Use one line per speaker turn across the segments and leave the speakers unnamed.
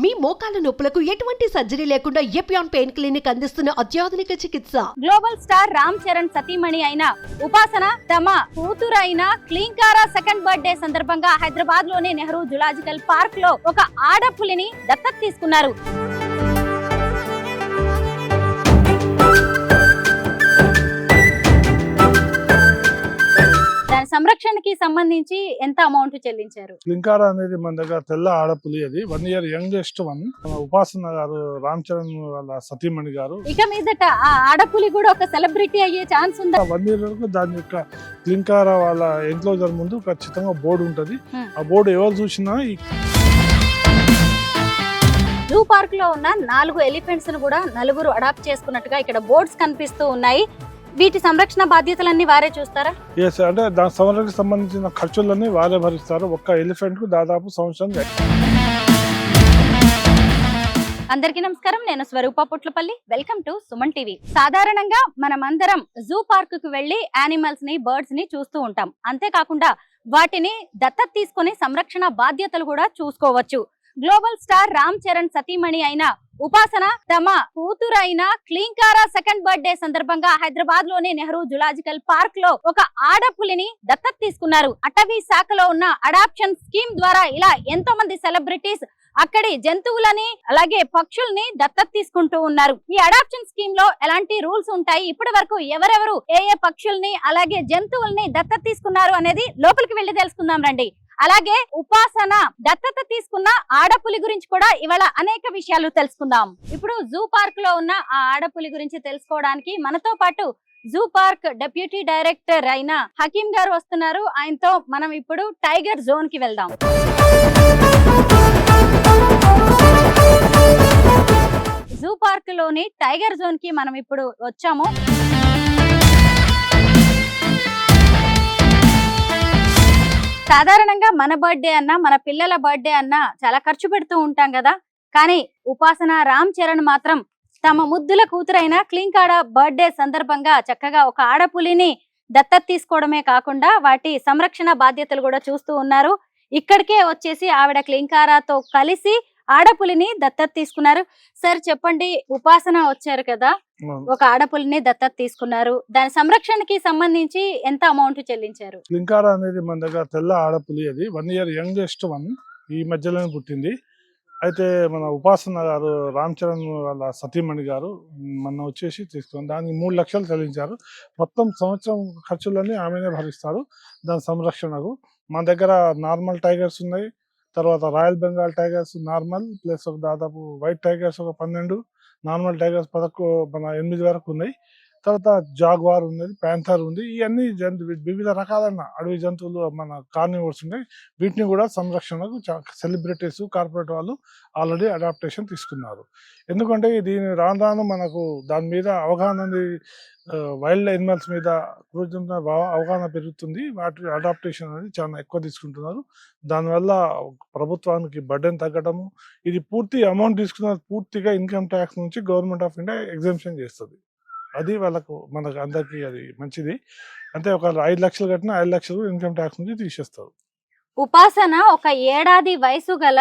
మీ మోకాల నొప్పులకు ఎటువంటి సర్జరీ లేకుండా ఎపియాన్ పెయిన్ క్లినిక్ అందిస్తున్న అత్యాధునిక చికిత్స.
గ్లోబల్ స్టార్ రామ్ చరణ్ సతీమణి అయిన ఉపాసన తమ కూతురు అయిన క్లీంకారా సెకండ్ బర్త్డే సందర్భంగా హైదరాబాద్ లోని నెహ్రూ జులాజికల్ పార్క్ లో ఒక ఆడపులిని దత్తత తీసుకున్నారు. సంరక్షణకి సంబంధించి ఎంత అమౌంట్ చెల్లించారు?
క్లింకారా అనేది మన దగ్గర తెల్ల ఆడపులి, అది 1 year యంగెస్ట్ వన్. ఉపాసన గారు రామ్ చరణ్ వాళ్ళ సతీమణి గారు.
ఇక మీదట ఆ ఆడపులి కూడా ఒక సెలబ్రిటీ అయ్యే ఛాన్స్ ఉందా?
1 year వరకు దాని యొక్క క్లింకారా వాళ్ళ ఎన్క్లోజర్ ముందు ఖచ్చితంగా బోర్డు ఉంటది. ఆ బోర్డు ఎవరు చూసినా
జూ పార్క్ లో ఉన్న 4 ఎలిఫెంట్స్ ను కూడా నలుగురు అడాప్ట్ చేసుకున్నట్టుగా ఇక్కడ బోర్డ్స్ కనిపిస్తూ ఉన్నాయి. వీటి సంరక్షణ బాధ్యతలన్నీ వారే చూస్తారా?
ఎస్, అంటే దాని సంరక్షణకు సంబంధించిన ఖర్చులన్నీ వారే భరిస్తారు. ఒక్క ఎలిఫెంట్ కు దాదాపు సంవత్సరం.
అందరికీ నమస్కారం, నేను Swaroopa Putlapalli. Welcome to Suman TV. సాధారణంగా మనమందరం జూ పార్క్ కు వెళ్లి యానిమల్స్ ని, బర్డ్స్ ని చూస్తూ ఉంటాం. అంతేకాకుండా వాటిని దత్తత తీసుకుని సంరక్షణ బాధ్యతలు కూడా చూసుకోవచ్చు. గ్లోబల్ స్టార్ రామ్ చరణ్ సతీమణి అయిన ఉపాసన తమ కూతురు అయిన క్లీంకారా సెకండ్ బర్త్డే సందర్భంగా హైదరాబాద్ లోని నెహ్రూ జులాజికల్ పార్క్ లో ఒక ఆడపులిని దత్తత తీసుకున్నారు. అటవీ శాఖలో ఉన్న అడాప్షన్ స్కీమ్ ద్వారా ఇలా ఎంతో మంది సెలబ్రిటీస్ అక్కడి జంతువులని అలాగే పక్షుల్ని దత్తత తీసుకుంటూ ఉన్నారు. ఈ అడాప్షన్ స్కీమ్ లో ఎలాంటి రూల్స్ ఉంటాయి, ఇప్పటి వరకు ఎవరెవరు ఏ పక్షుల్ని అలాగే జంతువుల్ని దత్తత తీసుకున్నారు అనేది లోపలికి వెళ్లి తెలుసుకుందాం రండి. అలాగే ఉపాసన దత్తత తీసుకున్న ఆడపులి గురించి కూడా ఇవాళ అనేక విషయాలు తెలుసుకుందాం. ఇప్పుడు జూ పార్క్ లో ఉన్న ఆ ఆడపులి గురించి తెలుసుకోవడానికి మనతో పాటు జూ పార్క్ డెప్యూటీ డైరెక్టర్ అయిన హకీం గారు వస్తున్నారు. ఆయనతో మనం ఇప్పుడు టైగర్ జోన్ కి వెళ్దాం. జూ పార్క్ లోని టైగర్ జోన్ కి మనం ఇప్పుడు వచ్చాము. సాధారణంగా మన బర్త్డే అన్నా, మన పిల్లల బర్త్డే అన్నా చాలా ఖర్చు పెడుతూ ఉంటాం కదా. కానీ ఉపాసన రామ్ చరణ్ మాత్రం తమ ముద్దుల కూతురైన క్లీంకారా బర్త్డే సందర్భంగా చక్కగా ఒక ఆడపులిని దత్తత తీసుకోవడమే కాకుండా వాటి సంరక్షణ బాధ్యతలు కూడా చూస్తూ ఉన్నారు. ఇక్కడికే వచ్చేసి ఆవిడ క్లీంకారాతో కలిసి ఆడపులిని దత్తత తీసుకున్నారు. సార్ చెప్పండి, ఉపాసన వచ్చారు కదా, ఒక ఆడపులిని దత్తత తీసుకున్నారు. దాని సంరక్షణకి సంబంధించి ఎంత అమౌంట్ చెల్లించారు?
క్లింకారా అనేది మన దగ్గర తెల్ల ఆడపులి, అది 1 year యంగెస్ట్ వన్. ఈ మధ్యలోనే పుట్టింది. అయితే మన ఉపాసన గారు రామ్ చరణ్ వాళ్ళ సతీమణి గారు మొన్న వచ్చేసి తీసుకున్నారు. దానికి 3 లక్షలు చెల్లించారు. మొత్తం సంవత్సరం ఖర్చులన్నీ ఆమెనే భరిస్తారు దాని సంరక్షణకు. మన దగ్గర నార్మల్ టైగర్స్ ఉన్నాయి, తర్వాత royal Bengal tigers normal, plus దాదాపు వైట్ టైగర్స్ ఒక 12, నార్మల్ టైగర్స్ 8 వరకు ఉన్నాయి. తర్వాత జాగ్వార్ ఉన్నది, ప్యాంథర్ ఉంది. ఇవన్నీ వివిధ రకాలైన అడవి జంతువులు మన కార్నివర్స్ ఉన్నాయి. వీటిని కూడా సంరక్షణకు సెలబ్రిటీస్, కార్పొరేట్ వాళ్ళు ఆల్రెడీ అడాప్టేషన్ తీసుకున్నారు. ఎందుకంటే దీని రాను రాను మనకు దాని మీద అవగాహన, వైల్డ్ యానిమల్స్ మీద అవగాహన పెరుగుతుంది. వాటి అడాప్టేషన్ అనేది చాలా ఎక్కువ తీసుకుంటున్నారు. దానివల్ల ప్రభుత్వానికి బర్డెన్ తగ్గడము, ఇది పూర్తి అమౌంట్ తీసుకున్న పూర్తిగా ఇన్కమ్ ట్యాక్స్ నుంచి గవర్నమెంట్ ఆఫ్ ఇండియా ఎగ్జామ్షన్ చేస్తుంది. అది మనకు అందరికి అది మంచిది. అంటే ఒక 5 లక్షలు కట్టినా 5 లక్షలు ఇన్కమ్ ట్యాక్స్ నుంచి తీసేస్తారు.
ఉపాసన ఒక ఏడాది వయసు గల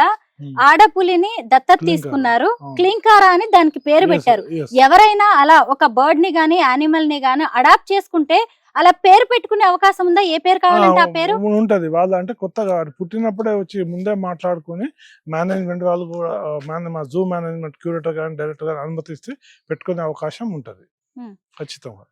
ఆడపులిని దత్తత తీసుకున్నారు. క్లీంకారా అని దానికి పేరు పెట్టారు. ఎవరైనా అలా ఒక బర్డ్ ని గానీ యానిమల్ ని గానీ అడాప్ట్ చేసుకుంటే అలా పేరు పెట్టుకునే అవకాశం ఉందా? ఏ పేరు కావాలంటే ఆ పేరు
ఉంటది. వాళ్ళు అంటే కొత్తగా పుట్టినప్పుడే వచ్చి ముందే మాట్లాడుకుని మేనేజ్మెంట్ వాళ్ళు కూడా, మా జూ మేనేజ్మెంట్ క్యూరేటర్ గానీ డైరెక్టర్ గానీ అనుమతిస్తే పెట్టుకునే అవకాశం ఉంటది ఖచ్చితంగా.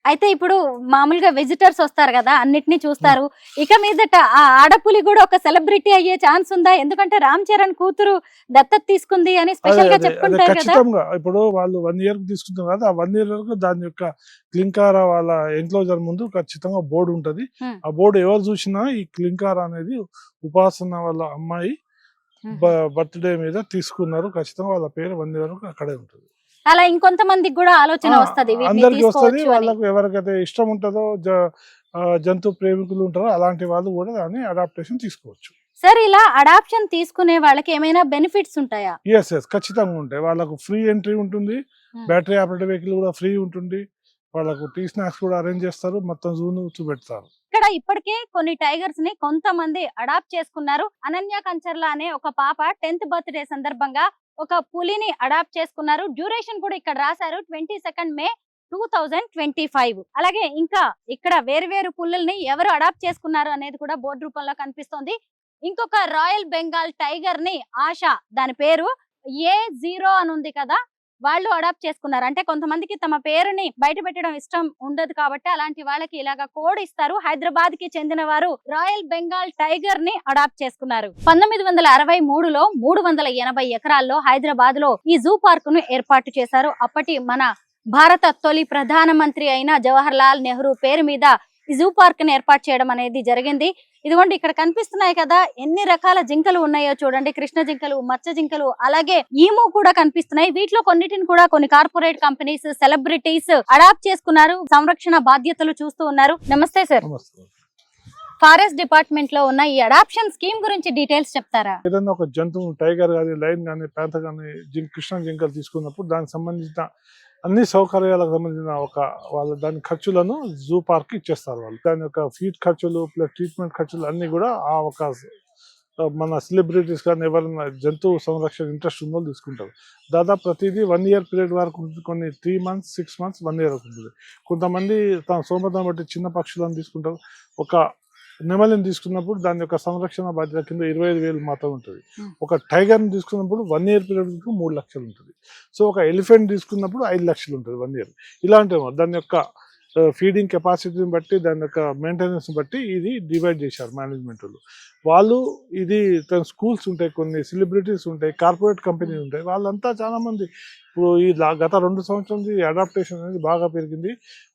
అయితే ఇప్పుడు మామూలుగా విజిటర్స్ వస్తారు కదా, అన్నిటినీ చూస్తారు. ఇక మీదట ఆ ఆడపులి కూడా ఒక సెలబ్రిటీ అయ్యే ఛాన్స్ ఉందా? ఎందుకంటే రామ్ చరణ్ కూతురు దత్తత తీసుకుంది అని స్పెషల్ గా చెప్పుకుంటారు కదా.
ఇప్పుడు వాళ్ళు 1 year తీసుకుంటారు కదా, ఆ 1 year వరకు దాని యొక్క క్లింకారా వాళ్ళ ఎన్క్లోజర్ ముందు ఖచ్చితంగా బోర్డు ఉంటది. ఆ బోర్డు ఎవరు చూసినా ఈ క్లింకారా అనేది ఉపాసన వాళ్ళ అమ్మాయి బర్త్డే మీద తీసుకున్నారు. ఖచ్చితంగా వాళ్ళ పేరు 1 year వరకు అక్కడే ఉంటుంది.
అలా ఇంకొంతమందికి కూడా ఆలోచన వస్తది,
అందరికి వస్తుంది. వాళ్ళకు ఎవరికైతే ఇష్టం ఉంటుందో, జంతు ప్రేమికులు ఉంటారో అలాంటి వాళ్ళు కూడా దాన్ని అడాప్టేషన్ తీసుకోవచ్చు.
సార్, ఇలా అడాప్షన్ తీసుకునే వాళ్ళకి ఏమైనా బెనిఫిట్స్ ఉంటాయా?
ఎస్, ఖచ్చితంగా ఉంటాయి. వాళ్ళకు ఫ్రీ ఎంట్రీ ఉంటుంది, బ్యాటరీ ఆపరేటెడ్ వెహికల్ కూడా ఫ్రీ ఉంటుంది, వాళ్ళకు టీ స్నాక్స్ కూడా అరేంజ్ చేస్తారు, మొత్తం జూను చూపెడతారు.
ఇక్కడ ఇప్పటికే కొన్ని టైగర్స్ ని కొంతమంది అడాప్ట్ చేసుకున్నారు. అనన్య కంచర్ల అనే ఒక పాప 10th బర్త్డే సందర్భంగా ఒక పులిని అడాప్ట్ చేసుకున్నారు. డ్యూరేషన్ కూడా ఇక్కడ రాశారు 22 మే 2025. అలాగే ఇంకా ఇక్కడ వేరు పుల్లల్ని ఎవరు అడాప్ట్ చేసుకున్నారు అనేది కూడా బోర్డు రూపంలో కనిపిస్తోంది. ఇంకొక రాయల్ బెంగాల్ టైగర్ ని ఆశ, దాని పేరు A0 అని ఉంది కదా, వాళ్ళు అడాప్ట్ చేసుకున్నారు. అంటే కొంతమందికి తమ పేరుని బయట పెట్టడం ఇష్టం ఉండదు కాబట్టి అలాంటి వాళ్ళకి ఇలాగా కోడ్ ఇస్తారు. హైదరాబాద్ కి చెందిన వారు రాయల్ బెంగాల్ టైగర్ ని అడాప్ట్ చేసుకున్నారు. 1963లో 380 ఎకరాల్లో హైదరాబాద్ లో ఈ జూ పార్క్ ను ఏర్పాటు చేశారు. అప్పటి మన భారత తొలి ప్రధానమంత్రి అయిన జవహర్ లాల్ నెహ్రూ పేరు మీద ఈ జూ పార్క్ ని ఏర్పాటు చేయడం అనేది జరిగింది. ఇదిగోండి ఇక్కడ కనిపిస్తున్నాయి కదా ఎన్ని రకాల జింకలు ఉన్నాయో చూడండి. కృష్ణ జింకలు, మచ్చ జింకలు, అలాగే ఈము కూడా కనిపిస్తున్నాయి. వీటిలో కొన్నిటిని కూడా కొన్ని కార్పొరేట్ కంపెనీస్, సెలబ్రిటీస్ అడాప్ట్ చేసుకున్నారు. సంరక్షణ బాధ్యతలు చూస్తూ ఉన్నారు. నమస్తే సార్. ఫారెస్ట్ డిపార్ట్మెంట్ లో ఉన్న ఈ అడాప్షన్ స్కీమ్ గురించి డీటెయిల్స్ చెప్తారా?
ఏదైనా ఒక జంతువు టైగర్ కానీ, లైన్ కానీ, ప్యాంథర్ కానీ, కృష్ణ జింకలు తీసుకున్నప్పుడు దానికి సంబంధించిన అన్ని సౌకర్యాలకు సంబంధించిన దాని ఖర్చులను జూ పార్క్ ఇచ్చేస్తారు వాళ్ళు. దాని యొక్క ఫీడ్ ఖర్చులు ప్లస్ ట్రీట్మెంట్ ఖర్చులు అన్ని కూడా ఆ ఒక మన సెలబ్రిటీస్ కానీ ఎవరైనా జంతువు సంరక్షణ ఇంట్రెస్ట్ ఉందో తీసుకుంటారు. దాదాపు ప్రతిదీ 1 year పీరియడ్ వరకు ఉంటుంది. కొన్ని 3 months, 6 months, 1 year వరకు ఉంటుంది. కొంతమంది తన సోమతం బట్టి చిన్న పక్షులను తీసుకుంటారు. ఒక నెమలిని తీసుకున్నప్పుడు దాని యొక్క సంరక్షణ బాధ్యత కింద 25,000 మాత్రం ఉంటుంది. ఒక టైగర్ని తీసుకున్నప్పుడు 1 year పీరియడ్ 3 లక్షలు ఉంటుంది. సో ఒక ఎలిఫెంట్ తీసుకున్నప్పుడు 5 లక్షలు ఉంటుంది 1 year. ఇలాంటి దాని యొక్క ఫీడింగ్ కెపాసిటీని బట్టి, దాని యొక్క మెయింటెనెన్స్ బట్టి ఇది డివైడ్ చేశారు మేనేజ్మెంట్ వాళ్ళు. ఇది తన స్కూల్స్ ఉంటాయి, కొన్ని సెలబ్రిటీస్ ఉంటాయి, కార్పొరేట్ కంపెనీలు ఉంటాయి. వాళ్ళంతా చాలా మంది ఇప్పుడు ఈ గత 2 సంవత్సరాల నుంచి అడాప్టేషన్ అనేది బాగా పెరిగింది.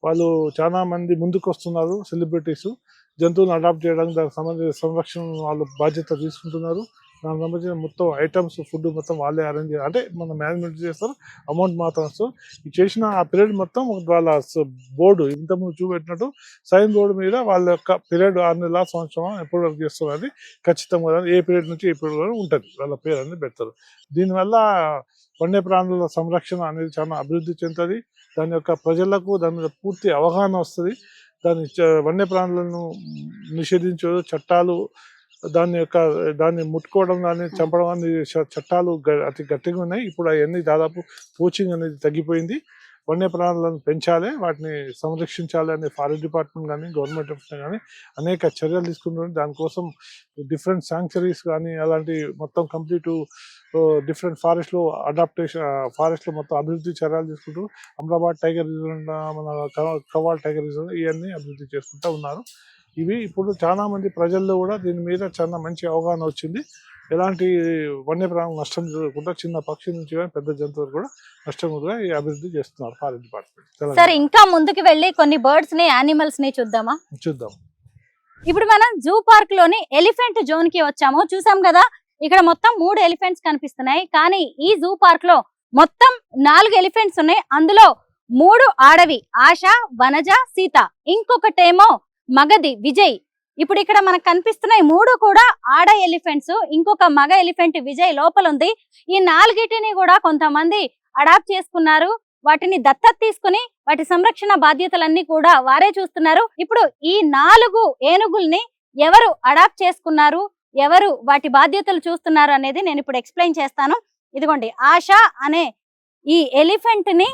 వాళ్ళు చాలా మంది ముందుకు వస్తున్నారు. సెలబ్రిటీస్ జంతువులను అడాప్ట్ చేయడానికి దానికి సంబంధించిన సంరక్షణ వాళ్ళు బాధ్యత తీసుకుంటున్నారు. దానికి సంబంధించిన మొత్తం ఐటమ్స్, ఫుడ్ మొత్తం వాళ్ళే అరేంజ్ చేయాలి. అంటే మన మేనేజ్మెంట్ చేస్తారు, అమౌంట్ మాత్రం వస్తారు. ఈ చేసిన ఆ పీరియడ్ మొత్తం వాళ్ళ బోర్డు ఇంతకుముందు చూపెట్టినట్టు సైన్ బోర్డు మీద వాళ్ళ యొక్క పీరియడ్ 6 నెలల, సంవత్సరం ఎప్పటి వరకు చేస్తున్నది ఖచ్చితంగా ఏ పీరియడ్ నుంచి ఏ పీరియడ్ వరకు ఉంటుంది వాళ్ళ పేరు అనేది పెడతారు. దీనివల్ల వన్యప్రాణుల సంరక్షణ అనేది చాలా అభివృద్ధి చెందుతుంది. దాని యొక్క ప్రజలకు దాని మీద పూర్తి అవగాహన వస్తుంది. వన్యప్రాణులను నిషేధించే చట్టాలు, దాన్ని ముట్టుకోవడం, దాన్ని చంపడం అనే చట్టాలు అతి గట్టిగా ఉన్నాయి. ఇప్పుడు అవన్నీ దాదాపు పోచింగ్ అనేది తగ్గిపోయింది. వన్యప్రాణులను పెంచాలి, వాటిని సంరక్షించాలి అనే ఫారెస్ట్ డిపార్ట్మెంట్ కానీ, గవర్నమెంట్ కానీ అనేక చర్యలు తీసుకుంటున్నారు. దానికోసం డిఫరెంట్ శాంక్చురీస్ కానీ అలాంటి మొత్తం కంప్లీట్ డిఫరెంట్ ఫారెస్ట్లో ఫారెస్ట్లో మొత్తం అభివృద్ధి చర్యలు తీసుకుంటూ అమరాబాద్ టైగర్ రిజర్వ్, మన కవాల్ టైగర్ రిజర్వ్ ఇవన్నీ అభివృద్ధి చేసుకుంటూ ఉన్నారు. ఇవి ఇప్పుడు చాలా మంది ప్రజల్లో కూడా దీని మీద చాలా మంచి అవగాహన వచ్చింది. ఎలాంటి వన్యప్రాణం నష్టం జరగకుండా చిన్న పక్షి నుంచి కానీ పెద్ద జంతువులు కూడా నష్టం కూడా ఈ అభివృద్ధి చేస్తున్నారు ఫారెస్ట్ డిపార్ట్మెంట్.
సరే, ఇంకా ముందుకు వెళ్ళి కొన్ని బర్డ్స్ ని, యానిమల్స్ ని చూద్దాం. ఇప్పుడు మనం జూ పార్క్ లోని ఎలిఫెంట్ జోన్ కి వచ్చాము. చూసాం కదా ఇక్కడ మొత్తం 3 ఎలిఫెంట్స్ కనిపిస్తున్నాయి. కానీ ఈ జూ పార్క్ లో మొత్తం 4 ఎలిఫెంట్స్ ఉన్నాయి. అందులో 3 ఆడవి, ఆశ, వనజ, సీత. ఇంకొకటేమో మగది, విజయ్. ఇప్పుడు ఇక్కడ మనకు కనిపిస్తున్నాయి 3 కూడా ఆడ ఎలిఫెంట్స్. ఇంకొక మగ ఎలిఫెంట్ విజయ్ లోపల ఉంది. ఈ 4టిని కూడా కొంతమంది అడాప్ట్ చేసుకున్నారు. వాటిని దత్తత తీసుకుని వాటి సంరక్షణ బాధ్యతలన్నీ కూడా వారే చూస్తున్నారు. ఇప్పుడు ఈ 4 ఏనుగుల్ని ఎవరు అడాప్ట్ చేసుకున్నారు, ఎవరు వాటి బాధ్యతలు చూస్తున్నారు అనేది నేను ఇప్పుడు ఎక్స్ప్లెయిన్ చేస్తాను. ఇదిగోండి, ఆశ అనే ఈ ఎలిఫెంట్ ని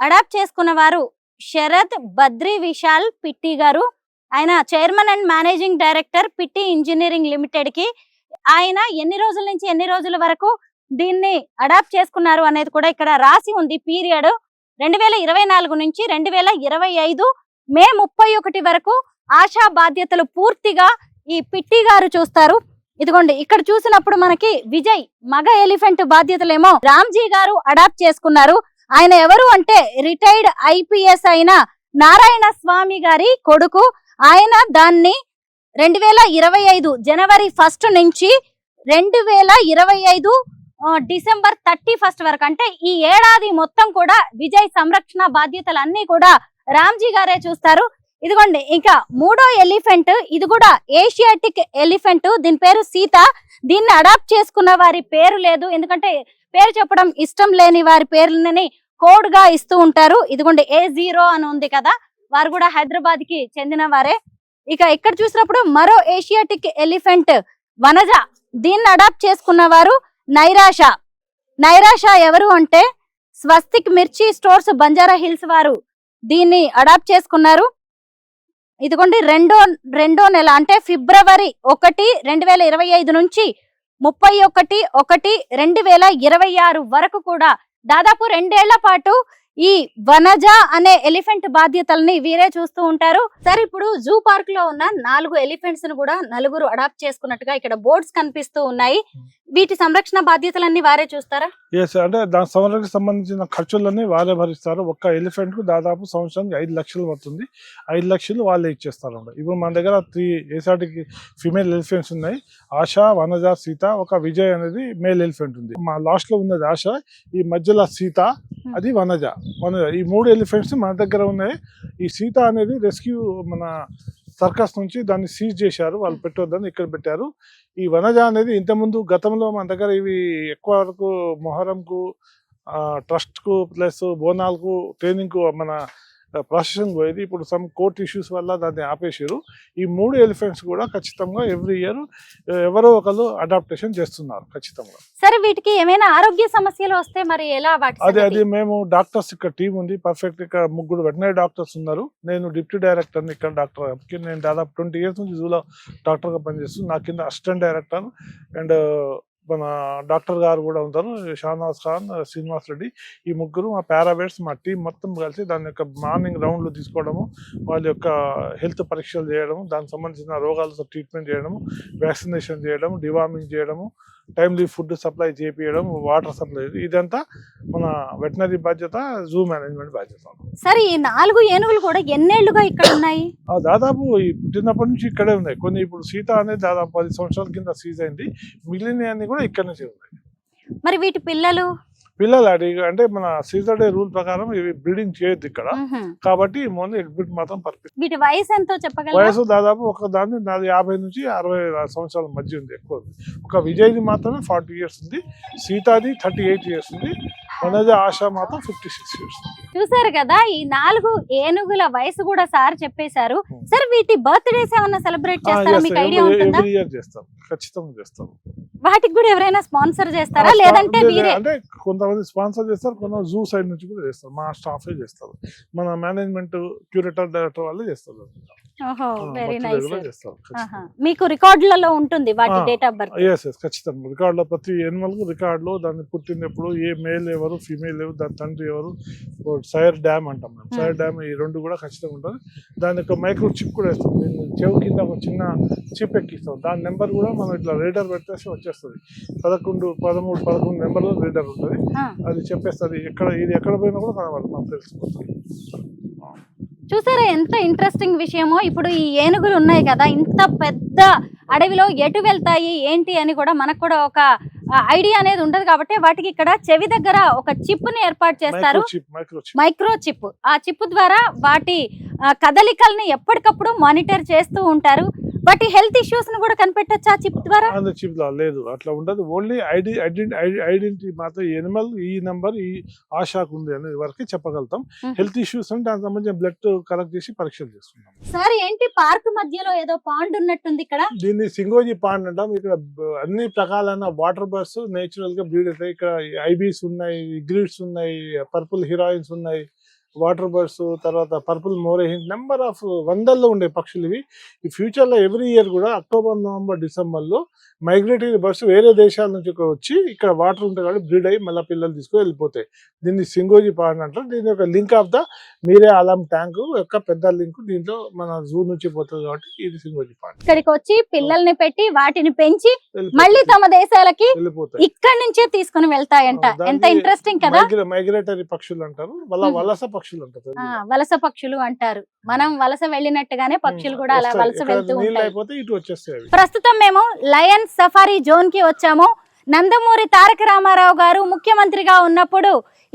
అడాప్ట్ చేసుకున్న వారు శరత్ బద్రి విశాల్ పిట్టి గారు. ఆయన chairman and managing director Pitti engineering limited కి. ఆయన ఎన్ని రోజుల నుంచి ఎన్ని రోజుల వరకు దీన్ని అడాప్ట్ చేసుకున్నారు అనేది కూడా ఇక్కడ రాసి ఉంది. పీరియడ్ 2024 నుంచి 2025 మే 31 వరకు ఆశా బాధ్యతలు పూర్తిగా ఈ పిట్టి గారు చూస్తారు. ఇదిగోండి, ఇక్కడ చూసినప్పుడు మనకి విజయ్ మగ ఎలిఫెంట్ బాధ్యతలేమో రామ్జీ గారు అడాప్ట్ చేసుకున్నారు. ఆయన ఎవరు అంటే రిటైర్డ్ IPS అయిన నారాయణ స్వామి గారి కొడుకు. ఆయన దాన్ని 2025 జనవరి 1 నుంచి 2025 డిసెంబర్ 31 వరకు, అంటే ఈ ఏడాది మొత్తం కూడా విజయ్ సంరక్షణ బాధ్యతలన్నీ కూడా రామ్జీ గారే చూస్తారు. ఇదిగోండి, ఇంకా 3వ ఎలిఫెంట్, ఇది కూడా ఏషియాటిక్ ఎలిఫెంట్. దీని పేరు సీత. దీన్ని అడాప్ట్ చేసుకున్న వారి పేరు లేదు, ఎందుకంటే పేరు చెప్పడం ఇష్టం లేని వారి పేర్లని కోడ్ గా ఇస్తూ ఉంటారు. ఇదిగోండి, A0 అని ఉంది కదా, వారు కూడా హైదరాబాద్ కి చెందిన వారే. ఇక ఇక్కడ చూసినప్పుడు మరో ఏషియాటిక్ ఎలిఫెంట్ వనజ, దీన్ని అడాప్ట్ చేసుకున్న వారు నైరాష ఎవరు అంటే స్వస్తిక్ మిర్చి స్టోర్స్ బంజారా హిల్స్ వారు దీన్ని అడాప్ట్ చేసుకున్నారు. ఇదిగోండి రెండో నెల అంటే ఫిబ్రవరి 1, 2025 నుంచి 31/1/2026 వరకు కూడా దాదాపు 2 ఏళ్ల పాటు ఈ వనజ అనే ఎలిఫెంట్ బాధ్యతల్ని వీరే చూస్తూ ఉంటారు. సరే, ఇప్పుడు జూ పార్క్ లో ఉన్న 4 ఎలిఫెంట్స్ ను కూడా నలుగురు అడాప్ట్ చేసుకున్నట్టుగా ఇక్కడ బోర్డ్స్ కనిపిస్తూ ఉన్నాయి. వీటి సంరక్షణ బాధ్యతలన్నీ వారే చూస్తారా?
అంటే దాని సంరక్షణకు సంబంధించిన ఖర్చులన్నీ వారే భరిస్తారు. ఒక్క ఎలిఫెంట్ కు దాదాపు సంవత్సరానికి 5 లక్షలు పడుతుంది. 5 లక్షలు వాళ్ళే ఇచ్చేస్తారు. ఇప్పుడు మన దగ్గర 3 ఏసాటిక్ ఫిమేల్ ఎలిఫెంట్స్ ఉన్నాయి. ఆశ, వనజ, సీత, ఒక విజయ్ అనేది మేల్ ఎలిఫెంట్ ఉంది. మా లాస్ట్ లో ఉన్నది ఆశ, ఈ మధ్యలో సీత, అది వనజ. ఈ 3 ఎలిఫెంట్స్ మన దగ్గర ఉన్నాయి. ఈ సీత అనేది రెస్క్యూ మన సర్కస్ నుంచి దాన్ని సీజ్ చేశారు, వాళ్ళు పెట్టొద్దని ఇక్కడ పెట్టారు. ఈ వనజ అనేది ఇంతకుముందు గతంలో మన దగ్గర ఇవి ఎక్కువ వరకు మొహరంకు, ట్రస్ట్ కు ప్లస్ బోనాలకు ట్రైనింగ్ కు మన ప్రాసెసింగ్ పోయేది. ఇప్పుడు సమ్ కోర్ట్ ఇష్యూస్ వల్ల దాన్ని ఆపేసారు. ఈ 3 ఎలిఫెంట్స్ కూడా ఖచ్చితంగా ఎవ్రీ ఇయర్ ఎవరో ఒకరు అడాప్టేషన్ చేస్తున్నారు ఖచ్చితంగా.
సరే, వీటికి ఏమైనా ఆరోగ్య సమస్యలు వస్తే మరి ఎలా?
అది మేము డాక్టర్స్ ఇక్కడ టీం ఉంది పర్ఫెక్ట్. ఇక్కడ 3 వెటనరీ డాక్టర్స్ ఉన్నారు. నేను డిప్యూటీ డైరెక్టర్ ఇక్కడ డాక్టర్. నేను దాదాపు 20 years నుంచి జూలో డాక్టర్ గా పనిచేస్తున్నాను. నా కింద అసిస్టెంట్ డైరెక్టర్ అండ్ మన డాక్టర్ గారు కూడా ఉంటారు, షానవాజ్ ఖాన్, శ్రీనివాస్ రెడ్డి. ఈ 3 మా పారావెట్స్, మా టీం మొత్తం కలిసి దాని యొక్క మార్నింగ్ రౌండ్లు తీసుకోవడము, వాళ్ళ యొక్క హెల్త్ పరీక్షలు చేయడము, దానికి సంబంధించిన రోగాలతో ట్రీట్మెంట్ చేయడము, వ్యాక్సినేషన్ చేయడము, డివార్మింగ్ చేయడము, టైమ్లీ ఫుడ్ సప్లై చేయించడం, వాటర్ సప్లై, ఇదంతా మన వెటనరీ బాధ్యత, జూ మేనేజ్మెంట్ బాధ్యత.
సరే, ఈ 4 ఏనుగులు కూడా ఎన్నేళ్లుగా ఇక్కడ ఉన్నాయి?
దాదాపు ఈ పుట్టినప్పటి నుంచి ఇక్కడే ఉన్నాయి. కొన్ని ఇప్పుడు సీత అనేది దాదాపు 10 సంవత్సరాల కింద సీజ్ అయింది. మిగిలిన అన్ని కూడా ఇక్కడ నుంచి ఉన్నాయి.
మరి వీటి పిల్లలు
అంటే మన సీజర్ డే రూల్ ప్రకారం ఇవి బ్రీడింగ్ చేయొద్దు ఇక్కడ, కాబట్టి ఓన్లీ ఎగ్జిబిట్ మాత్రం పర్ఫెక్ట్.
వీటి వయసు ఎంతో చెప్పగలరా?
వయసు దాదాపు ఒక దాన్ని 50 నుంచి 60 సంవత్సరాల మధ్య ఉంది, ఎక్కువ ఉంది. ఒక విజయ్ది మాత్రమే 40 years ఉంది, సీతాది 38 years ఉంది, వనజ, ఆశ మాత్రం 56 years ఉంది.
చూసారు కదా, ఈ 4 ఏనుగుల వయసు కూడా సార్ చెప్పేశారు. సరే, వీటి బర్త్డేస్ ఏమన్నా సెలబ్రేట్ చేస్తారా? మీకు ఐడియా ఉంటుందా?
ఎవ్రీ ఇయర్ చేస్తాం, ఖచ్చితంగా చేస్తాం.
వాటికి కూడా ఎవరైనా స్పాన్సర్ చేస్తారా, లేదంటే మీరే?
అంటే కొంతమంది స్పాన్సర్ చేస్తారు, కొంతమంది జూ సైడ్ నుంచి కూడా చేస్తారు. మా స్టాఫ్ చేస్తారు, మన మేనేజ్మెంట్ క్యూరేటర్ డైరెక్టర్ వాళ్ళే చేస్తారు.
ఓహో, వెరీ నైస్. మీకు రికార్డులలో ఉంటుంది వాటి డేట్ ఆఫ్ బర్త్?
ఎస్, ఖచ్చితంగా రికార్డ్ లో, ప్రతి ఎనిమల్ కు రికార్డ్ లో దాన్ని పుట్టింది ఎప్పుడు, ఏ మేల్ ఎవరు, ఫీమేల్ ఎవరు, దాని తండ్రి ఎవరు, సైర్ డ్యామ్ అంటాం మేము. సైర్ డ్యామ్ ఈ 2 కూడా ఖచ్చితంగా ఉంటుంది. దాని యొక్క మైక్రో చిప్ కూడా ఇస్తాం. చెవు కింద ఒక చిన్న చిప్ ఎక్కిస్తాం. దాని నెంబర్ కూడా మనం ఇట్లా రీడర్ పెట్టేసి వచ్చేస్తుంది. 11 నెంబర్లో రీడర్ ఉంటుంది. అది చెప్పేస్తుంది ఇది ఎక్కడ పోయినా కూడా మనం తెలిసిపోతుంది.
చూసారా ఎంత ఇంట్రెస్టింగ్ విషయమో. ఇప్పుడు ఈ ఏనుగులు ఉన్నాయి కదా, ఇంత పెద్ద అడవిలో ఎటు వెళ్తాయి ఏంటి అని కూడా మనకు కూడా ఒక ఐడియా అనేది ఉండదు. కాబట్టి వాటికి ఇక్కడ చెవి దగ్గర ఒక చిప్ ని ఏర్పాటు చేస్తారు, మైక్రో చిప్. ఆ చిప్ ద్వారా వాటి కదలికల్ని ఎప్పటికప్పుడు మానిటర్ చేస్తూ ఉంటారు. వాటి హెల్త్ ఇష్యూస్ ను కూడా కనిపెట్టొచ్చు ఆ చిప్ ద్వారా?
చిప్ లేదు, అట్లా ఉండదు. ఓన్లీ ఐడెంటిటీ మాత్రం ఎనిమల్ ఈ నెంబర్ ఈ ఆశాకు ఉంది అనే వరకు చెప్పగలుగుతాం. హెల్త్ ఇష్యూస్ అంటే దానికి సంబంధించిన బ్లడ్ కలెక్ట్ చేసి పరీక్షలు చేస్తున్నాం.
సార్, ఏంటి పార్క్ మధ్యలో ఏదో పాండ్ ఉన్నట్టుంది ఇక్కడ?
దీన్ని సింగోజీ పాండ్ అంటాం. ఇక్కడ అన్ని రకాలైన వాటర్ బర్డ్స్ నేచురల్ గా బ్రీడ్ అవుతాయి. ఇక్కడ ఐబీస్ ఉన్నాయి, గ్రిడ్స్ ఉన్నాయి, పర్పుల్ హీరాయిన్స్ ఉన్నాయి, వాటర్ బర్డ్స్, తర్వాత పర్పుల్ మోరేహిన్, నెంబర్ ఆఫ్ వందల్లో ఉండే పక్షులు ఇవి. ఈ ఫ్యూచర్ లో ఎవ్రీ ఇయర్ కూడా అక్టోబర్, నవంబర్, డిసెంబర్ లో మైగ్రేటరీ బర్డ్స్ వేరే దేశాల నుంచి వచ్చి ఇక్కడ వాటర్ ఉంటాయి కాబట్టి బ్రీడ్ అయ్యి మళ్ళీ పిల్లలు తీసుకొని వెళ్ళిపోతాయి. దీన్ని సింగోజీ పాండ్ అంటారు. దీని యొక్క లింక్ ఆఫ్ ద మీరే ఆలం ట్యాంక్ యొక్క పెద్ద లింక్ దీంట్లో మన జూ నుంచి పోతుంది కాబట్టి ఇది సింగోజీ పాండ్.
ఇక్కడికి వచ్చి పిల్లల్ని పెట్టి వాటిని పెంచి మళ్ళీ తమ దేశాలకి ఇక్కడ నుంచే తీసుకుని వెళ్తాయంట. ఎంత ఇంట్రెస్టింగ్ కదా.
మైగ్రేటరీ పక్షులు అంటారు, వలస పక్షులు అంటారు.
వలస పక్షులు అంటారు. మనం వలస వెళ్ళినట్టుగానే పక్షులు కూడా అలా వలస వెళ్తూ ఉంటాయి. ప్రస్తుతం మేము లయన్ సఫారీ జోన్ కి వచ్చాము. నందమూరి తారక రామారావు గారు ముఖ్యమంత్రిగా ఉన్నప్పుడు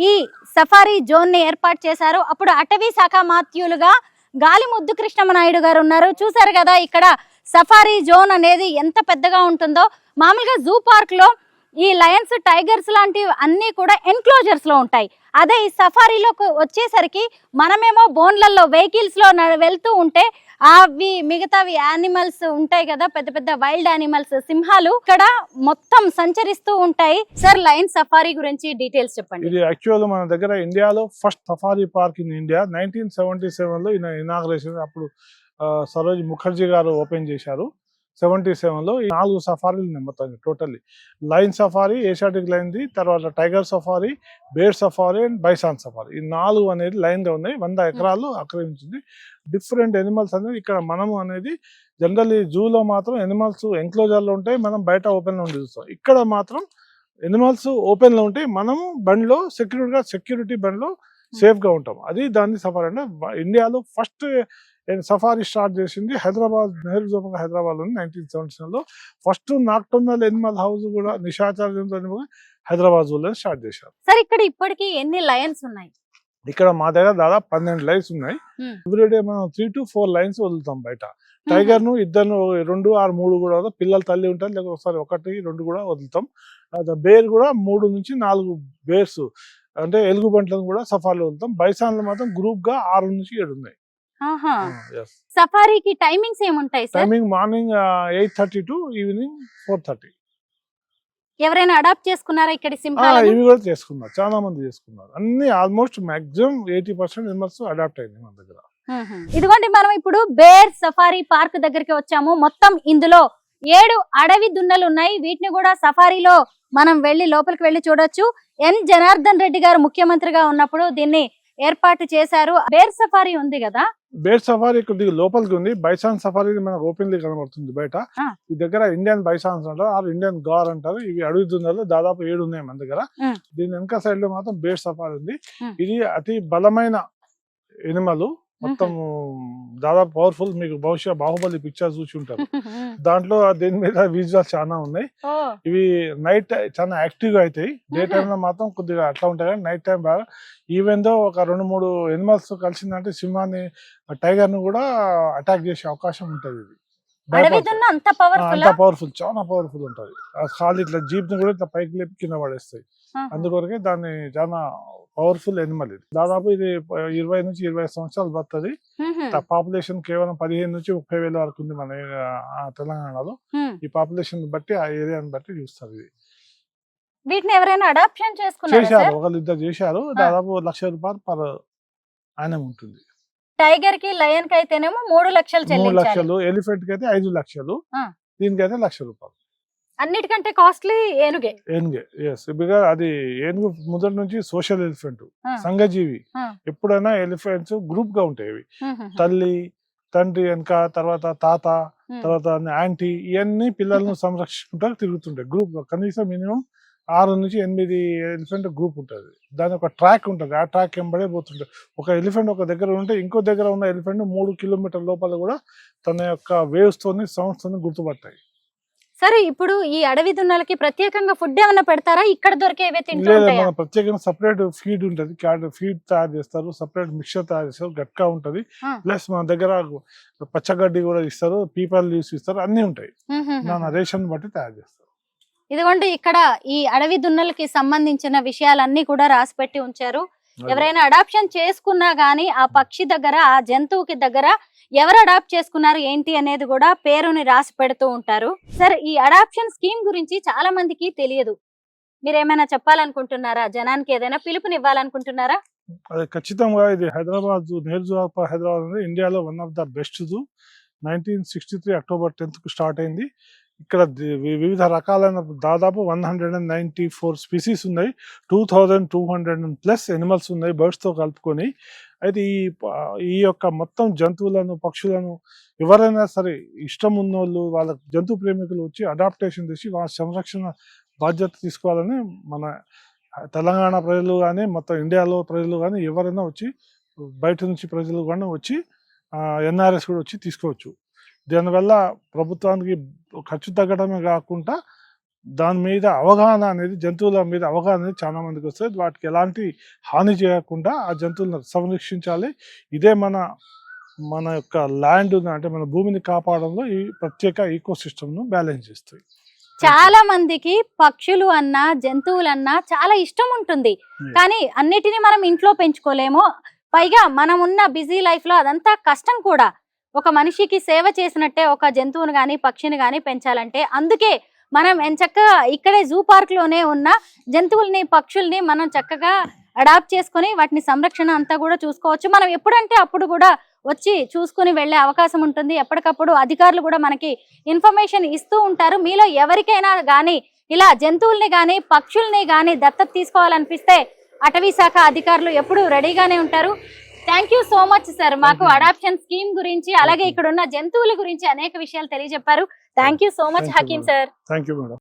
ఈ సఫారీ జోన్ ని ఏర్పాటు చేశారు. అప్పుడు అటవీ శాఖ మాత్యులుగా గాలి ముద్దు కృష్ణమనాయుడు గారు ఉన్నారు. చూసారు కదా ఇక్కడ సఫారీ జోన్ అనేది ఎంత పెద్దగా ఉంటుందో. మామూలుగా జూ పార్క్ లో ఈ లయన్స్, టైగర్స్ లాంటివి అన్ని కూడా ఎన్క్లోజర్స్ లో ఉంటాయి. అదే ఈ సఫారీలోకి వచ్చేసరికి మనమేమో బోన్లలో వెహికల్స్ లో వెళ్తూ ఉంటే అవి మిగతావి యానిమల్స్ ఉంటాయి కదా, పెద్ద పెద్ద వైల్డ్ యానిమల్స్, సింహాలు ఇక్కడ మొత్తం సంచరిస్తూ ఉంటాయి. సార్, లయన్ సఫారీ గురించి డీటెయిల్స్ చెప్పండి.
ఇది యాక్చువల్ మన దగ్గర ఇండియాలో first safari park in India 1977 లో ఇనాగ్రేషన్ అప్పుడు సరోజ్ ముఖర్జీ గారు ఓపెన్ చేశారు. 77లో ఈ 4 సఫారీలు ఉన్నాయి మొత్తం టోటల్లీ. లైన్ సఫారీ, ఏషియాటిక్ లైన్ది, తర్వాత tiger safari, bear safari and bison safari. ఈ 4 అనేది లైన్గా ఉన్నాయి. 100 ఎకరాలు ఆక్రమించింది. డిఫరెంట్ ఎనిమల్స్ అనేది ఇక్కడ మనము అనేది జనరల్లీ జూలో మాత్రం ఎనిమల్స్ ఎంక్లోజర్లో ఉంటాయి, మనం బయట ఓపెన్లో ఉండి చూస్తాం. ఇక్కడ మాత్రం ఎనిమల్స్ ఓపెన్లో ఉంటాయి, మనము బండిలో సెక్యూరిటీ బండిలో సేఫ్గా ఉంటాం. అది దాన్ని సఫారీ అంటే ఇండియాలో ఫస్ట్ సఫారీ స్టార్ట్ చేసింది హైదరాబాద్, నెహ్రూ జూ పార్క్ హైదరాబాద్ 1977లో. ఫస్ట్ నాక్టర్నల్ ఎనిమల్ హౌస్ కూడా నిశాచర జంతువులు హైదరాబాద్ జూలో స్టార్ట్ చేశారు.
సార్, ఇక్కడ ఇప్పటికి ఎన్ని లయన్స్ ఉన్నాయి?
ఇక్కడ మా దగ్గర దాదాపు 12 లైన్స్ ఉన్నాయి. ఎవ్రీడే మనం 3 to 4 లైన్స్ వదులుతాం బయట. టైగర్ ను 2, 2 or 3 కూడా వదులుతాం. పిల్లలు తల్లి ఉంటారు, లేకపోతే ఒకసారి 1, 2 కూడా వదులుతాం. బేర్ కూడా 3 నుంచి 4 బేర్స్ అంటే ఎలుగుబంట్లను కూడా సఫారీలో వదులుతాం. బైసాన్లు మాత్రం గ్రూప్ గా 6 నుంచి 7 ఉన్నాయి.
సఫారీకి టైమింగ్స్ ఏముంటాయి sir?
Timing morning 8:30 to evening 4:30.
ఎవరైనా అడాప్ట్ చేసుకున్నారా ఇక్కడ సింహాలను?
ఇవి కూడా చేసుకున్నారు, చాలా మంది చేసుకున్నారు. అన్ని ఆల్మోస్ట్ మాక్సిమం 80% ఎనిమల్స్ అడాప్ట్ అయింది మన దగ్గర.
ఇదిగోండి, మనం ఇప్పుడు బేర్ సఫారీ పార్క్ దగ్గరికి వచ్చాము. మొత్తం ఇందులో 7 అడవి దున్నలు ఉన్నాయి. వీటిని కూడా సఫారీలో మనం లోపలికి వెళ్ళి చూడొచ్చు. ఎన్ జనార్దన్ రెడ్డి గారు ముఖ్యమంత్రిగా ఉన్నప్పుడు దీన్ని ఏర్పాటు చేశారు. బేర్ సఫారీ ఉంది కదా,
బేర్ సఫారీ కొద్దిగా లోపలికి ఉంది. బైసాన్ సఫారీ మనకు ఓపెన్లీ కనబడుతుంది బయట. ఈ దగ్గర ఇండియన్ బైసాన్స్ అంటారు, ఆర్ ఇండియన్ గార్ అంటారు. ఇవి అడవి దున్నలు దాదాపు 7 ఉన్నాయి మన దగ్గర. దీని వెనక సైడ్ లో మాత్రం బేర్ సఫారీ ఉంది. ఇది అతి బలమైన ఎనిమల్, మొత్తం దాదాపు పవర్ఫుల్. మీకు బహుశా బాహుబలి పిక్చర్ చూసి ఉంటారు, దాంట్లో దీని మీద విజువల్స్ చాలా ఉన్నాయి. ఇవి నైట్ చాలా యాక్టివ్ గా అవుతాయి. డే టైమ్ లో మాత్రం కొద్దిగా అట్లా ఉంటాయి, కానీ నైట్ టైం బాగా. ఈవెన్ దో ఒక 2-3 ఎనిమల్స్ కలిసిందంటే సింహాన్ని, టైగర్ ను కూడా అటాక్ చేసే అవకాశం ఉంటది. ఇది
అంత
పవర్ఫుల్, చాలా పవర్ఫుల్ ఉంటది. ఖాళీ ఇట్లా జీప్ ని కూడా ఇట్లా పైకి లేపి కింద పడేస్తాయి. అందుకొరకే దాన్ని చాలా పవర్ఫుల్ ఎనిమల్. ఇది దాదాపు ఇది 20 నుంచి 25 సంవత్సరాలు బతుంది. పాపులేషన్ కేవలం 15 నుంచి 30 వేల వరకు ఉంది మన తెలంగాణలో. ఈ పాపులేషన్ బట్టి, ఆ ఏరియాని బట్టి చూస్తారు. ఇది
వీటిని ఎవరైనా అడాప్షన్
చేశారు, ఒకళ్ళిద్దరు చేశారు. దాదాపు ₹1,00,000 పర్ యానం ఉంటుంది.
టైగర్ కి, లయన్ కి అయితేనేమో 3 లక్షలు,
3 లక్షలు, ఎలిఫెంట్ కి అయితే 5 లక్షలు, దీనికైతే ₹1,00,000.
అన్నిటికంటే కాస్ట్లీ ఏనుగే.
ఎస్, బికాజ్ అది ఏనుగు మొదటి నుంచి సోషల్ ఎలిఫెంట్, సంఘజీవి. ఎప్పుడైనా ఎలిఫెంట్స్ గ్రూప్ గా ఉంటాయి. తల్లి, తండ్రి వెనక, తర్వాత తాత, తర్వాత యాంటీ, ఇవన్నీ పిల్లలను సంరక్షించుకుంటూ తిరుగుతుంటాయి గ్రూప్ గా. కనీసం మినిమం 6 నుంచి 8 ఎలిఫెంట్ గ్రూప్ ఉంటుంది. దాని ఒక ట్రాక్ ఉంటుంది, ఆ ట్రాక్ వెంబడే పోతుంటుంది. ఒక ఎలిఫెంట్ ఒక దగ్గర ఉంటే ఇంకో దగ్గర ఉన్న ఎలిఫెంట్ 3 కిలోమీటర్ల లోపల కూడా తన యొక్క వేవ్స్ తోని, సౌండ్స్ తోని గుర్తుపడతాయి.
సరే, ఇప్పుడు ఈ అడవి దున్నలకి ప్రత్యేకంగా ఫుడ్ ఏమైనా పెడతారా? ఇక్కడ దొరికేవే తింటూ ఉంటాయా?
మన ప్రత్యేకంగా సపరేట్ ఫీడ్ ఉంటది, ఫీడ్ తయారు చేస్తారు, సపరేట్ మిక్చర్ తయారు చేస్తారు, గట్కా ఉంటది. ప్లస్ మన దగ్గర పచ్చగడ్డి కూడా ఇస్తారు, పీపల్ లీవ్స్ ఇస్తారు, అన్ని ఉంటాయి. మన రేషన్ బట్టి తయారు చేస్తారు.
ఇదిగోండి, ఇక్కడ ఈ అడవి దున్నలకి సంబంధించిన విషయాలన్నీ కూడా రాసి పెట్టి ఉంచారు. ఎవరైనా అడాప్షన్ చేసుకున్నా గానీ ఆ పక్షి దగ్గర, ఆ జంతువుకి దగ్గర ఎవరు అడాప్ట్ చేసుకున్నారు ఏంటి అనేది కూడా పేరుని రాసి పెడుతూ ఉంటారు. సార్, ఈ అడాప్షన్ స్కీమ్ గురించి చాలా మందికి తెలియదు. మీరేమైనా చెప్పాలనుకుంటున్నారా? జనానికి ఏదైనా పిలుపునివ్వాలనుకుంటున్నారా?
అది ఖచ్చితంగా. ఇది హైదరాబాద్ నెహ్రూ జూ పార్క్ హైదరాబాద్ అనేది ఇండియాలో one of the best zoo. 1963 October 10th start అయింది. ఇక్కడ వివిధ రకాలైన దాదాపు 194 స్పీసీస్ ఉన్నాయి. 2200+ ఎనిమల్స్ ఉన్నాయి, బర్డ్స్ తో కలుపుకొని. అయితే ఈ యొక్క మొత్తం జంతువులను, పక్షులను ఎవరైనా సరే ఇష్టం ఉన్నోళ్ళు, వాళ్ళ జంతు ప్రేమికులు వచ్చి అడాప్టేషన్ చేసి వాళ్ళ సంరక్షణ బాధ్యత తీసుకోవాలని మన తెలంగాణ ప్రజలు కానీ, మొత్తం ఇండియాలో ప్రజలు కానీ ఎవరైనా వచ్చి, బయట నుంచి ప్రజలు కానీ వచ్చి, NRS కూడా వచ్చి తీసుకోవచ్చు. దానివల్ల ప్రభుత్వానికి ఖర్చు తగ్గడమే కాకుండా దాని మీద అవగాహన అనేది, జంతువుల మీద అవగాహన అనేది చాలా మందికి వస్తుంది. వాటికి ఎలాంటి హాని చేయకుండా ఆ జంతువులను సంరక్షించాలి. ఇదే మన యొక్క ల్యాండ్, అంటే మన భూమిని కాపాడంలో ఈ ప్రత్యేక ఈకో సిస్టమ్ను బ్యాలెన్స్ చేస్తాయి.
చాలా మందికి పక్షులు అన్నా జంతువులన్నా చాలా ఇష్టం ఉంటుంది. కానీ అన్నిటినీ మనం ఇంట్లో పెంచుకోలేము. పైగా మనం ఉన్న బిజీ లైఫ్ లో అదంతా కష్టం కూడా. ఒక మనిషికి సేవ చేసినట్టే ఒక జంతువుని గాని పక్షిని గాని పెంచాలంటే. అందుకే మనం చక్కగా ఇక్కడే జూ పార్క్ లోనే ఉన్న జంతువుల్ని పక్షుల్ని మనం చక్కగా అడాప్ట్ చేసుకొని వాటిని సంరక్షణ అంతా కూడా చూసుకోవచ్చు. మనం ఎప్పుడంటే అప్పుడు కూడా వచ్చి చూసుకుని వెళ్లే అవకాశం ఉంటుంది. ఎప్పటికప్పుడు అధికారులు కూడా మనకి ఇన్ఫర్మేషన్ ఇస్తూ ఉంటారు. మీలో ఎవరికైనా గానీ ఇలా జంతువుల్ని గానీ పక్షుల్ని గానీ దత్తత తీసుకోవాలనిపిస్తే అటవీ శాఖ అధికారులు ఎప్పుడు రెడీగానే ఉంటారు. Thank you so much sir. మాకు అడాప్షన్ స్కీమ్ గురించి అలాగే ఇక్కడ ఉన్న జంతువుల గురించి అనేక విషయాలు తెలియజెప్పారు. Thank you so much Hakeem sir.
Thank you madam.